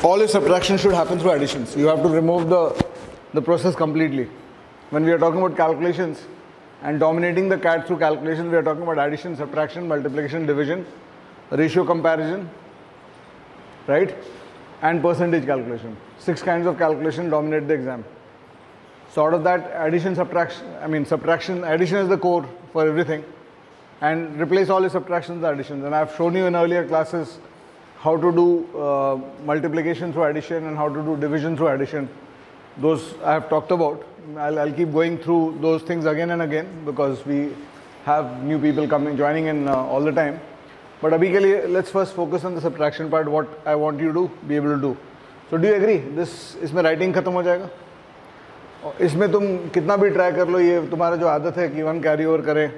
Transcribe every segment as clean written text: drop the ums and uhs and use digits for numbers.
all your subtraction should happen through additions. You have to remove the process completely. When we are talking about calculations and dominating the CAD through calculations, we are talking about addition, subtraction, multiplication, division, ratio comparison, right? And percentage calculation. 6 kinds of calculation dominate the exam. So out of that, addition, subtraction, addition is the core for everything. And replace all your subtractions with additions. And I've shown you in earlier classes how to do multiplication through addition and how to do division through addition. Those I have talked about. I'll keep going through those things again and again because we have new people joining in all the time. But abhi ke liye, let's first focus on the subtraction part, what I want you to be able to do. So do you agree? इसमें writing खत्म हो जाएगा. इसमें तुम कितना भी try कर लो, ये तुम्हारा जो आदत है कि 1 कैरी ओवर करें,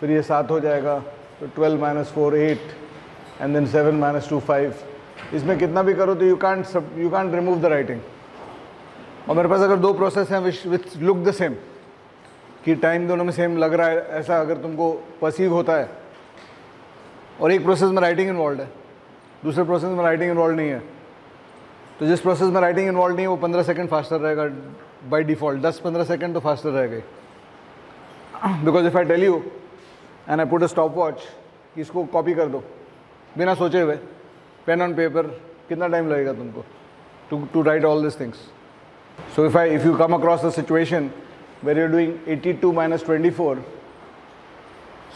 फिर ये 7 हो जाएगा, तो 12 minus 4 8 and then 7 minus 2 5. इसमें कितना भी करो तो you can't remove the writing. और मेरे पास अगर 2 प्रोसेस हैं which look the same, कि टाइम दोनों में सेम लग रहा है, ऐसा अगर तुमको परसीव होता है, और एक प्रोसेस में राइटिंग इन्वॉल्व है, दूसरे प्रोसेस में राइटिंग इन्वॉल्व नहीं है, तो जिस प्रोसेस में राइटिंग इन्वॉल्व नहीं है वो 15 सेकंड फास्टर रहेगा बाय डिफ़ॉल्ट, 10-15 सेकंड तो फास्टर रहेगा. Because if I tell you and I put a stop watch कि इसको कॉपी कर दो बिना सोचे हुए, पेन ऑन पेपर, कितना टाइम लगेगा तुमको to write all this things. So if you come across a situation where you are doing 82 minus 24,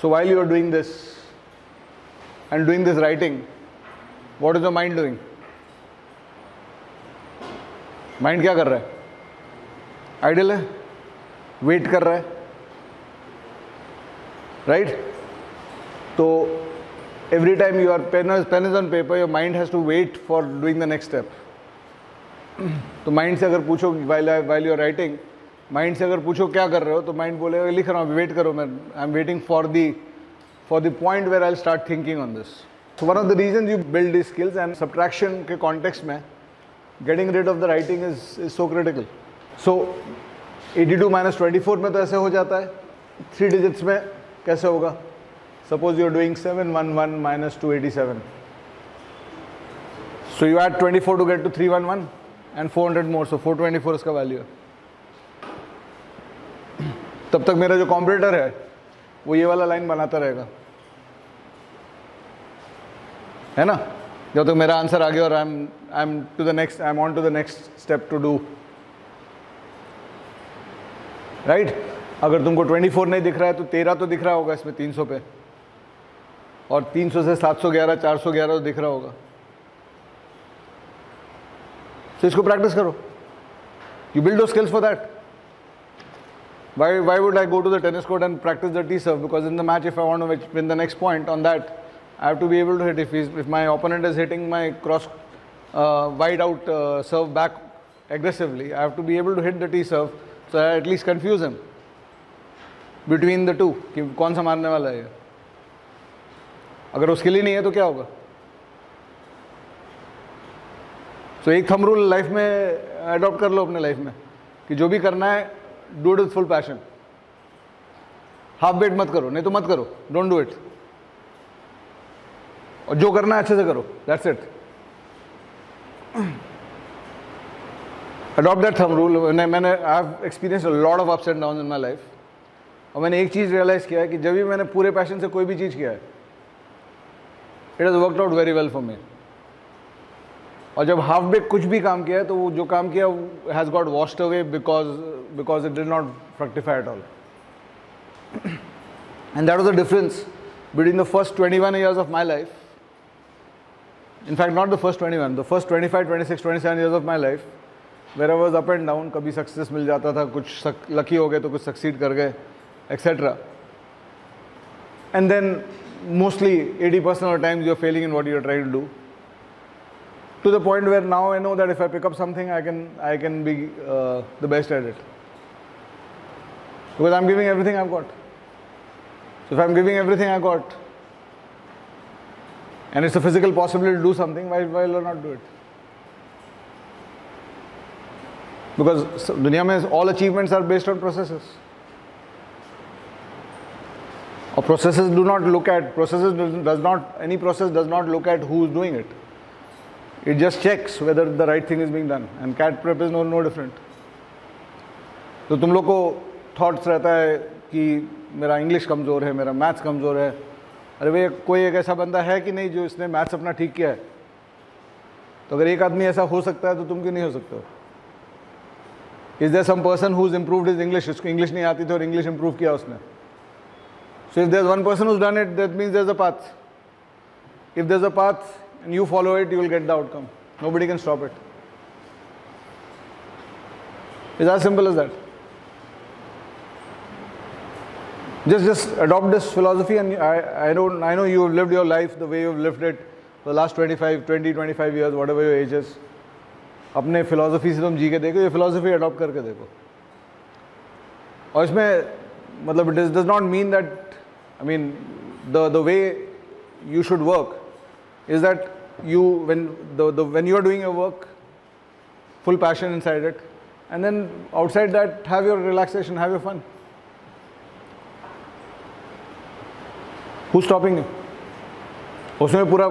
so while you are doing this and doing this writing, what is the mind doing? Mind क्या कर रहा है? Idol है, wait कर रहा है, right? तो every time you are pen is on paper, your mind has to wait for doing the next step. तो माइंड से अगर पूछो while you are writing, mind से अगर पूछो क्या कर रहे हो, तो माइंड बोलेगा लिख रहा हूँ, वेट करो, मैं I am waiting for the point where I will start thinking on this. So one of the reason you build this skills and subtraction के कॉन्टेक्स्ट में getting rid of the writing is so critical. So 82 minus 24 में तो ऐसे हो जाता है, 3 digits में कैसे होगा? Suppose you are doing 711 minus 287. So you add 24 to get to 311 and 400 more, so 424 इसका वैल्यू है. तब तक मेरा जो कॉम्पिटिटर है वो ये वाला लाइन बनाता रहेगा, है ना? जब तक मेरा आंसर आ गया और I am on to the next step to do, right? अगर तुमको 24 नहीं दिख रहा है तो 13 तो दिख रहा होगा इसमें 300 पे, और 300 से 711 411 तो दिख रहा होगा. तो इसको प्रैक्टिस करो, you build your skills for that. Why would I go to the tennis court and practice the T serve? Because in the match, if I want to win the next point on that, I have to be able to hit. If my opponent is hitting my cross wide out serve back aggressively, I have to be able to hit the T serve, so I at least confuse him between the two कि कौन सा मारने वाला है. अगर वो skill ही नहीं है तो क्या होगा? So एक थंब रूल लाइफ में अडॉप्ट कर लो अपने लाइफ में कि जो भी करना है do it with full passion. Half bet मत करो, नहीं तो मत करो, डोंट डू इट. और जो करना है अच्छे से करो, that's it. Adopt that thumb rule. मैंने I have experience a lot of ups and downs in my life, और मैंने एक चीज़ रियलाइज़ किया है कि जब भी मैंने पूरे पैशन से कोई भी चीज़ किया है, it has worked out very well for me. और जब हाफ बेक कुछ भी काम किया है तो वो जो काम किया has got washed away because it did not fructify at all. And that was the difference between the first 21 years of my life. In fact, not the first 21, the first 25, 26, 27 years of my life, where I was up and down. कभी success मिल जाता था, कुछ lucky हो गए तो कुछ succeed कर गए, etc. And then mostly 80% of the times you're failing in what you're trying to do. To the point where now I know that if I pick up something, I can be the best at it, because I'm giving everything I've got. So if I'm giving everything I got, and it's a physical possibility to do something, why will I not do it? Because दुनिया में all achievements are based on processes. Or any process does not look at who is doing it. It just checks whether the right thing is being done, and CAT prep is no different. तो तुम लोग को thoughts रहता है कि मेरा English कमज़ोर है, मेरा मैथ्स कमज़ोर है. अरे भाई, कोई एक ऐसा बंदा है कि नहीं जो इसने मैथ्स अपना ठीक किया है? तो अगर एक आदमी ऐसा हो सकता है तो तुम क्यों नहीं हो सकते हो? Is there some person who's improved his English? उसको इंग्लिश नहीं आती थी और इंग्लिश इंप्रूव किया उसने. So if there's one person who's done it, that means there's a path. If there's a path and you follow it, you will get the outcome. Nobody can stop it. It's as simple as that. Just adopt this philosophy, and I know you have lived your life the way you have lived it for the last 25 years, whatever your age is. अपने philosophy से तुम जी के देखो, ये philosophy adopt करके देखो. और इसमें मतलब it does not mean that, I mean, the way you should work is that you when you are doing your work, full passion inside it, and then outside that have your relaxation, have your fun. Who's stopping you? उसमें पूरा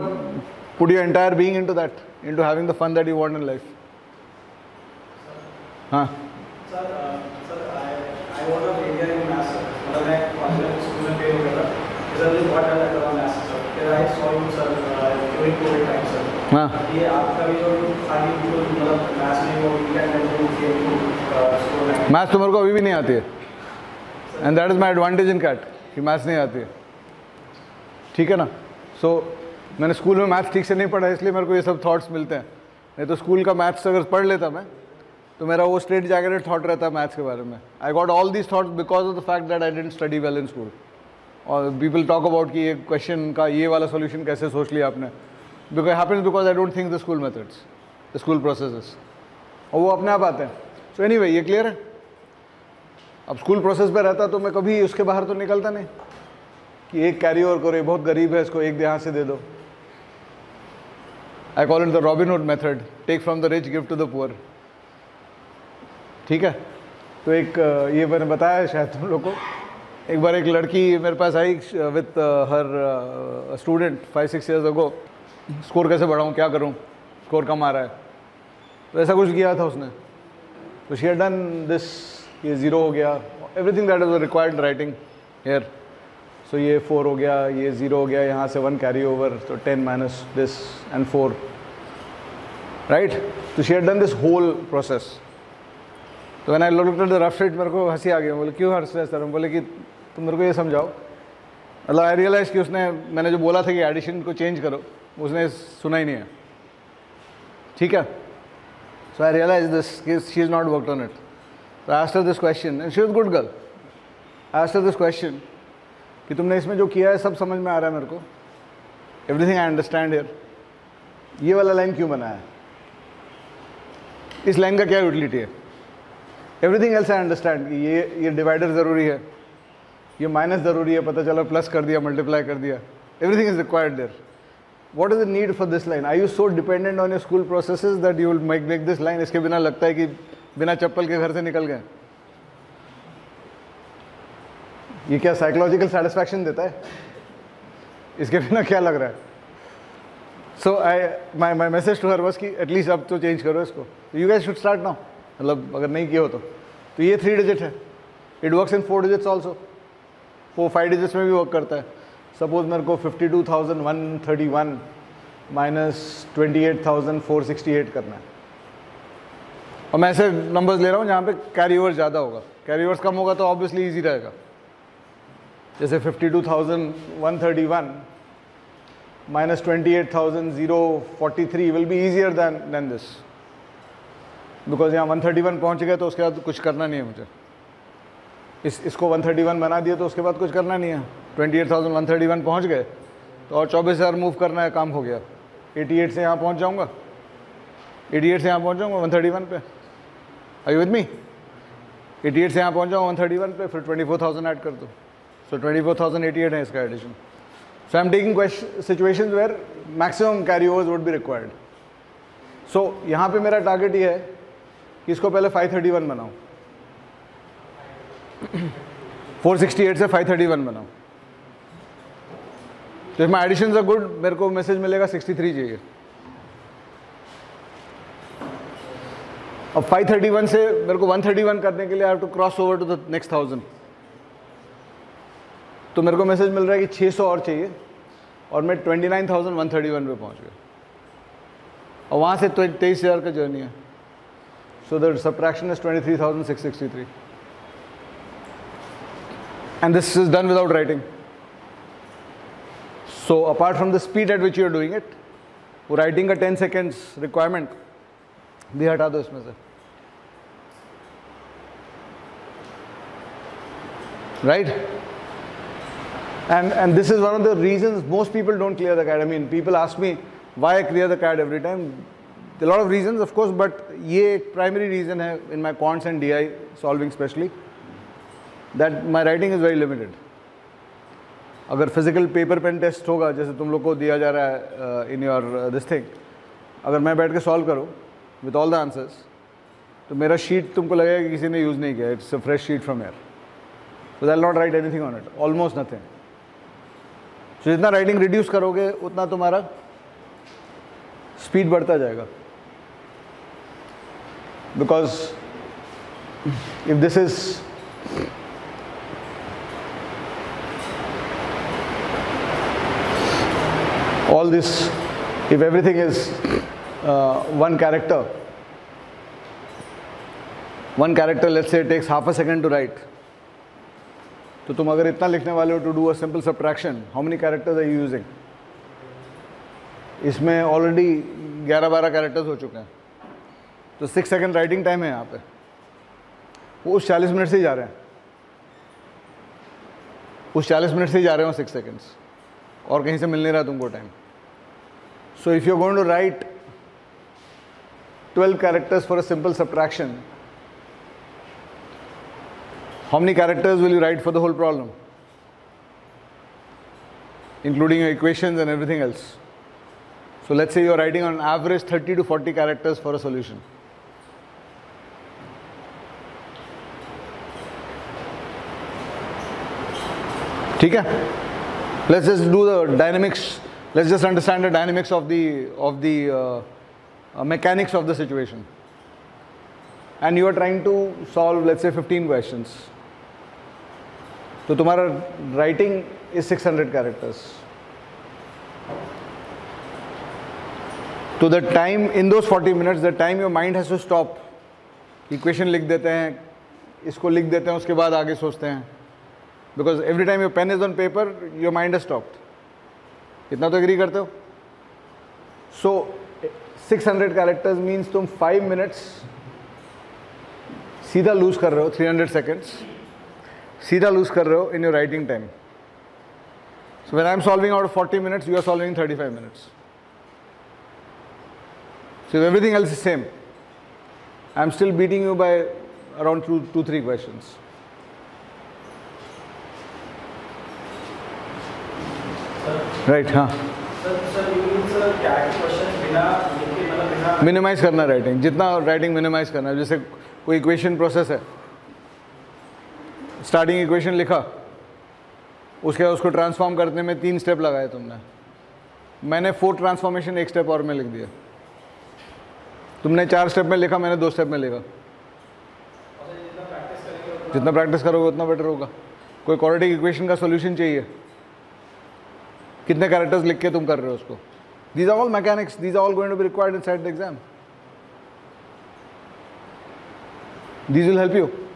put your entire being into that, into having the fun that you want in life. हाँ. Sir, I want a failure in maths. मतलब मैं college school में fail हो गया था. Sir, this what I like about maths, sir. Then I saw you, sir, during COVID time, sir. हाँ. ये आपका भी जो खाली मतलब maths में वो weekend में जो फेल स्कोर लाइन. मैथ्स तो मेरे को अभी भी नहीं आती है. And that is my advantage in CAT कि मैथ्स नहीं आती है. ठीक है ना? So मैंने स्कूल में मैथ्स ठीक से नहीं पढ़ा, इसलिए मेरे को ये सब थॉट्स मिलते हैं. नहीं तो स्कूल का मैथ्स अगर पढ़ लेता मैं, तो मेरा वो स्ट्रेट जैकेटेड थॉट रहता मैथ्स के बारे में. I got all these thoughts because of the fact that I didn't study well in school. और पीपल टॉक अबाउट कि ये क्वेश्चन का ये वाला सोल्यूशन कैसे सोच लिया आपने. Because happens because I don't think the school methods, the school processes, और वो अपने आप आते हैं. सो एनीवे, ये क्लियर है? अब स्कूल प्रोसेस पे रहता तो मैं कभी उसके बाहर तो निकलता नहीं कि एक कैरी ओवर करो, ये बहुत गरीब है, इसको एक यहाँ से दे दो. I call it the Robin Hood method, take from the rich give to the poor. ठीक है? तो एक ये मैंने बताया शायद तुम लोग को. एक बार एक लड़की मेरे पास आई with her student 5-6 years ago. Score कैसे बढ़ाऊँ, क्या करूँ, स्कोर कम आ रहा है. तो ऐसा कुछ किया था उसने. तो शी हैड डन दिस, ये 0 हो गया, everything that was required writing here. So ये 4 हो गया, ये 0 हो गया, यहाँ से 1 कैरी ओवर, तो 10 माइनस दिस एंड 4, राइट. तो she had done this whole process. तो मैंने looked at the rough sheet, मेरे को हंसी आ गई. बोले क्यों हंस रहे सर? बोले कि तुम मेरे को ये समझाओ. मतलब आई रियलाइज़ कि उसने, मैंने जो बोला था कि एडिशन को चेंज करो, उसने सुना ही नहीं है. ठीक है? So I realise this, she is not worked on it. So I asked her this question, and she was a good girl. I asked her this question कि तुमने इसमें जो किया है सब समझ में आ रहा है मेरे को, एवरीथिंग आई अंडरस्टैंड हियर, ये वाला लाइन क्यों बनाया है? इस लाइन का क्या यूटिलिटी है? एवरीथिंग एल्स आई अंडरस्टैंड कि ये डिवाइडर ज़रूरी है, ये माइनस ज़रूरी है, पता चला प्लस कर दिया, मल्टीप्लाई कर दिया, everything is required there. What is the need for this line? Are you so dependent on your school processes that you will make this line? इसके बिना लगता है कि बिना चप्पल के घर से निकल गए. ये क्या साइकोलॉजिकल सेटिस्फैक्शन देता है? इसके बिना क्या लग रहा है? So my message to her was कि एटलीस्ट अब तो चेंज करो इसको. You guys should start now. मतलब अगर नहीं किया हो तो ये 3 digit है. It works in 4 digits also. 4-5 digits में भी वर्क करता है. सपोज मेरे को 52,131 माइनस 28,468 करना है, और मैं ऐसे नंबर्स ले रहा हूँ जहाँ पे कैरी ओवर ज़्यादा होगा. कैरी ओवर्स कम होगा तो ऑब्वियसली ईजी रहेगा. जैसे 52,131 minus 28,043 will be easier than this, because यहाँ 131 पहुँच गए तो उसके बाद कुछ करना नहीं है मुझे. इसको 131 बना दिया तो उसके बाद कुछ करना नहीं है. 28,131 पहुँच गए तो और 24,000 मूव करना है, काम हो गया. 88 से यहाँ पहुँच जाऊँगा, 88 से यहाँ पहुँच जाऊँगा 131 पे. Are you with me? 88 से यहाँ पहुँच जाऊँगा 131 पे, फिर 24,000 ऐड कर दो. सो 24,088 है इसका addition. So I am taking situations where maximum carry overs would be required. So यहाँ पे मेरा टारगेट ये है कि इसको पहले 531 बनाऊँ, 468 से 531 बनाओ. तो if my additions are good, मेरे को मैसेज मिलेगा 63 चाहिए. अब 531 से मेरे को 131 करने के लिए I have to cross over to the next 1000, तो मेरे को मैसेज मिल रहा है कि 600 और चाहिए और मैं 29,131 पे पहुंच गया और वहाँ से 23,000 का जर्नी है. So the subtraction is 23,663 and this is done without writing. So apart from the speed at which you are doing it, वो writing का 10 seconds requirement भी हटा दो इसमें से. Right? And this is one of the reasons most people don't clear the CAT. I mean, people ask me why I clear the CAT every time. There are a lot of reasons, of course, but ये एक primary reason है in my quants and DI solving especially, that my writing is very limited. अगर physical paper pen test होगा जैसे तुम लोग को दिया जा रहा है in your this thing, अगर मैं बैठ के solve करूँ with all the answers, तो मेरा sheet तुमको लगेगा कि किसी ने use नहीं किया. It's a fresh sheet from here. So I'll not write anything on it. Almost nothing. So जितना writing reduce करोगे उतना तुम्हारा speed बढ़ता जाएगा. Because if this is all this, if everything is one character, let's say it takes half a second to write, तो तुम अगर इतना लिखने वाले हो to do a simple subtraction, how many characters are you using? इसमें already 11-12 characters हो चुके हैं, तो 6 सेकेंड राइटिंग टाइम है यहाँ पे. वो उस 40 मिनट से ही जा रहे हैं, उस 40 मिनट से ही जा रहे हो 6 सेकेंड्स, और कहीं से मिल नहीं रहा तुमको time. So if you are going to write 12 characters for a simple subtraction, how many characters will you write for the whole problem, including your equations and everything else? So let's say you are writing on average 30 to 40 characters for a solution. ठीक है? Let's just do the dynamics. Let's just understand the dynamics of the mechanics of the situation. And you are trying to solve, let's say, 15 questions. तो तुम्हारा writing is 600 characters. So the time in those 40 minutes, the time your mind has to stop. Equation लिख देते हैं, इसको लिख देते हैं, उसके बाद आगे सोचते हैं. Because every time your pen is on paper, your mind has stopped. इतना तो agree करते हो? So 600 characters means तुम 5 minutes सीधा lose कर रहे हो, 300 seconds सीधा lose कर रहे हो in your writing time. So when I am solving out of 40 minutes, you are solving in 35 minutes. So if everything else is same, I am still beating you by around 2-3 questions. Right, हाँ. Sir, you mean sir CAT questions बिना लिखे मतलब बिना minimise करना writing, जितना writing minimise करना. जैसे कोई इक्वेशन प्रोसेस है, स्टार्टिंग इक्वेशन लिखा, उसके बाद उसको ट्रांसफॉर्म करने में 3 स्टेप लगाए तुमने. मैंने 4 ट्रांसफॉर्मेशन 1 स्टेप और में लिख दिया. तुमने 4 स्टेप में लिखा, मैंने 2 स्टेप में लिखा. जितना प्रैक्टिस करोगे उतना बेटर होगा. कोई क्वाड्रेटिक इक्वेशन का सॉल्यूशन चाहिए, कितने कैरेक्टर्स लिख के तुम कर रहे हो उसको. These are all mechanics. These are all going to be required inside the exam. These will help you.